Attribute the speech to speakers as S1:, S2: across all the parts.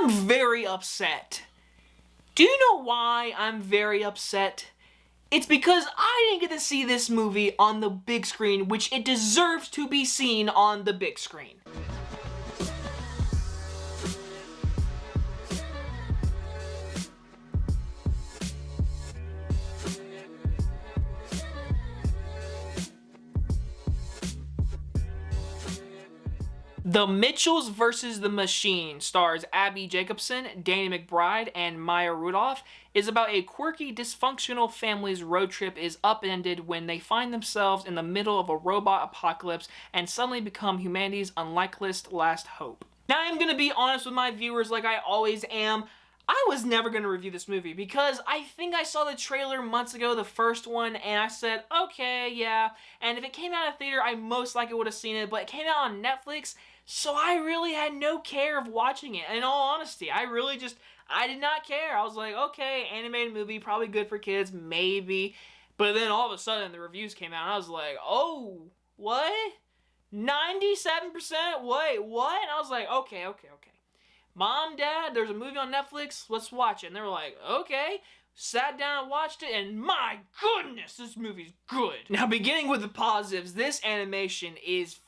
S1: I'm very upset. Do you know why I'm very upset? It's because I didn't get to see this movie on the big screen, which it deserves to be seen on the big screen. The Mitchells vs. the Machine stars Abbi Jacobson, Danny McBride, and Maya Rudolph, is about a quirky, dysfunctional family's road trip is upended when they find themselves in the middle of a robot apocalypse and suddenly become humanity's unlikeliest last hope. Now I'm going to be honest with my viewers like I always am. I was never going to review this movie because I think I saw the trailer months ago, the first one, and I said, okay, yeah. And if it came out of theater, I most likely would have seen it, but it came out on Netflix, so I really had no care of watching it. In all honesty, I did not care. I was like, okay, animated movie, probably good for kids, maybe. But then all of a sudden, the reviews came out, and I was like, oh, what? 97%? Wait, what? And I was like, okay. Mom, Dad, there's a movie on Netflix, let's watch it. And they were like, okay. Sat down and watched it, and my goodness, this movie's good. Now, beginning with the positives, this animation is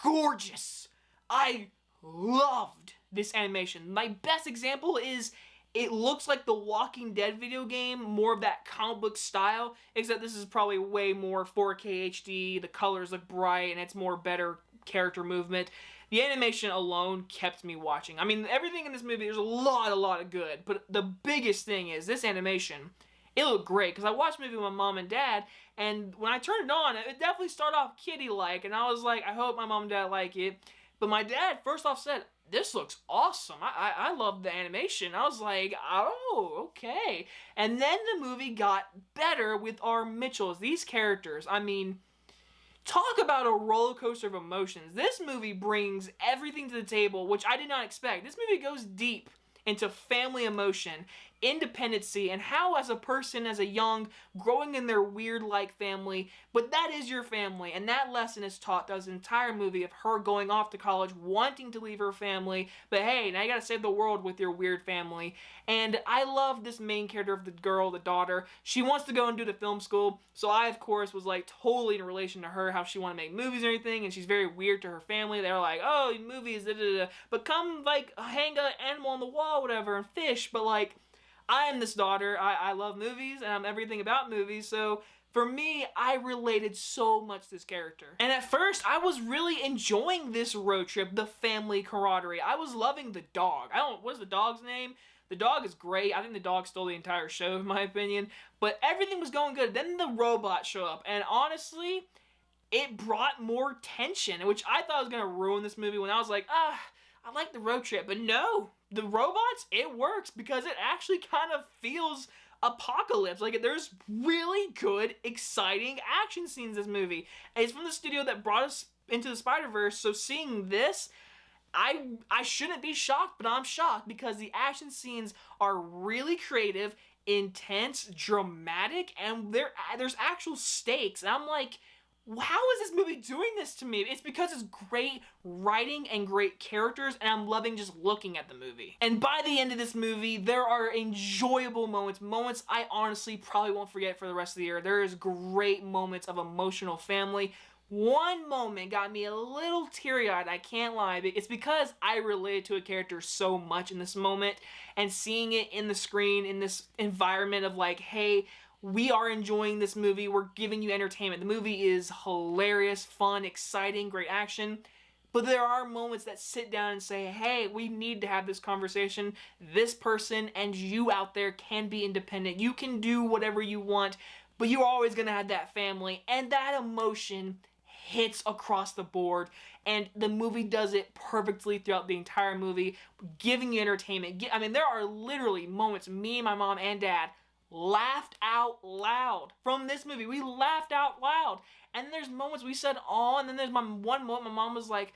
S1: gorgeous. I loved this animation. My best example is it looks like the Walking Dead video game, more of that comic book style, except this is probably way more 4K HD, the colors look bright, and it's more better character movement. The animation alone kept me watching. I mean, everything in this movie, there's a lot of good, but the biggest thing is this animation. It looked great, because I watched the movie with my mom and dad, and when I turned it on, it definitely started off kiddie-like, and I was like, I hope my mom and dad like it. But my dad, first off, said, this looks awesome. I love the animation. I was like, oh, okay. And then the movie got better with our Mitchells. These characters, I mean, talk about a roller coaster of emotions. This movie brings everything to the table, which I did not expect. This movie goes deep into family emotion, independency, and how as a person, as a young, growing in their weird-like family, but that is your family, and that lesson is taught throughout the entire movie of her going off to college, wanting to leave her family, but hey, now you gotta save the world with your weird family. And I love this main character of the girl, the daughter. She wants to go and do the film school, so I, of course, was like totally in relation to her, how she wanted to make movies and everything, and she's very weird to her family. They're like, oh, movies, but come, like, hang an animal on the wall, whatever, and fish, but like, I am this daughter. I love movies, and I'm everything about movies, so for me, I related so much to this character. And at first, I was really enjoying this road trip, the family camaraderie. I was loving the dog. What's the dog's name? The dog is great. I think the dog stole the entire show, in my opinion, but everything was going good. Then the robot showed up, and honestly, it brought more tension, which I thought was going to ruin this movie when I was like, I like the road trip, but no. The robots, it works because it actually kind of feels apocalypse. Like, there's really good, exciting action scenes in this movie. And it's from the studio that brought us into the Spider-Verse, so seeing this, I shouldn't be shocked, but I'm shocked because the action scenes are really creative, intense, dramatic, and there's actual stakes. And I'm like, how is this movie doing this to me? It's because it's great writing and great characters, and I'm loving just looking at the movie. And by the end of this movie, there are enjoyable moments I honestly probably won't forget for the rest of the year. There is great moments of emotional family. One moment got me a little teary-eyed, I can't lie. It's because I related to a character so much in this moment, and seeing it in the screen, in this environment of like, hey, we are enjoying this movie, we're giving you entertainment. The movie is hilarious, fun, exciting, great action. But there are moments that sit down and say, hey, we need to have this conversation. This person and you out there can be independent. You can do whatever you want, but you're always going to have that family. And that emotion hits across the board. And the movie does it perfectly throughout the entire movie, giving you entertainment. I mean, there are literally moments, me, my mom, and dad laughed out loud from this movie. We laughed out loud. And there's moments we said, oh, and then there's one moment my mom was like,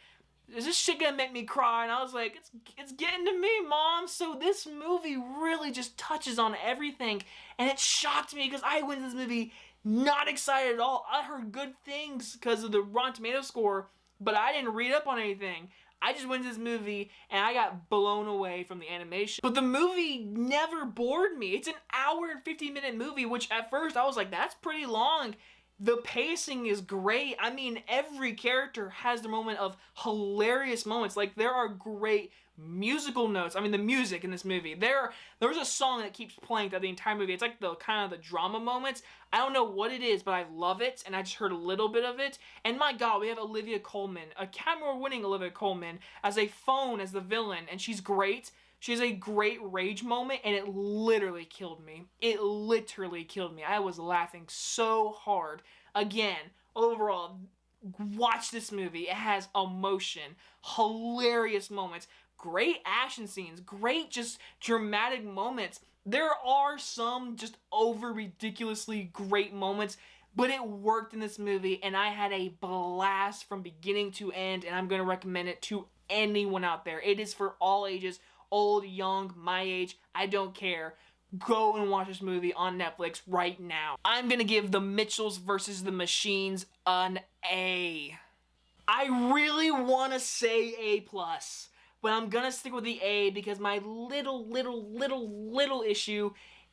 S1: is this shit gonna make me cry? And I was like, it's getting to me, Mom. So this movie really just touches on everything. And it shocked me because I went to this movie not excited at all. I heard good things because of the Rotten Tomatoes score, but I didn't read up on anything. I just went to this movie and I got blown away from the animation. But the movie never bored me. It's an hour and 50-minute movie, which at first I was like, that's pretty long. The pacing is great. I mean, every character has their moment of hilarious moments. Like, there are great musical notes. I mean, the music in this movie. There's a song that keeps playing throughout the entire movie. It's like the kind of the drama moments. I don't know what it is, but I love it, and I just heard a little bit of it. And my God, we have Olivia Colman, a Academy Award-winning Olivia Colman, as a phone as the villain, and she's great. She has a great rage moment, and it literally killed me. It literally killed me. I was laughing so hard. Again, overall, watch this movie. It has emotion, hilarious moments, great action scenes, great just dramatic moments. There are some just over ridiculously great moments, but it worked in this movie, and I had a blast from beginning to end, and I'm going to recommend it to anyone out there. It is for all ages. Old, young, my age, I don't care. Go and watch this movie on Netflix right now. I'm gonna give The Mitchells vs. the Machines an A. I really want to say A+, but I'm gonna stick with the A because my little issue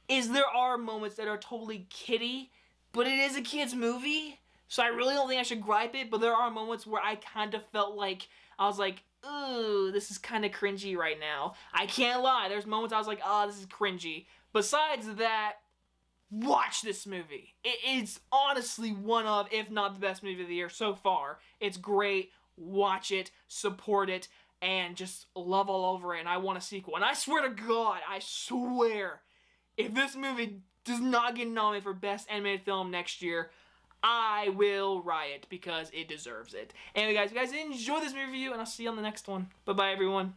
S1: is there are moments that are totally kiddie, but it is a kid's movie, so I really don't think I should gripe it, but there are moments where I kind of felt like, I was like, ooh, this is kind of cringy right now. I can't lie, there's moments I was like, oh, this is cringy. Besides that, watch this movie. It's honestly one of, if not the best movie of the year so far. It's great. Watch it, support it, and just love all over it, and I want a sequel. And I swear to God, I swear, if this movie does not get nominated for Best Animated Film next year, I will riot because it deserves it. Anyway, guys, if you guys enjoyed this review, and I'll see you on the next one. Bye-bye, everyone.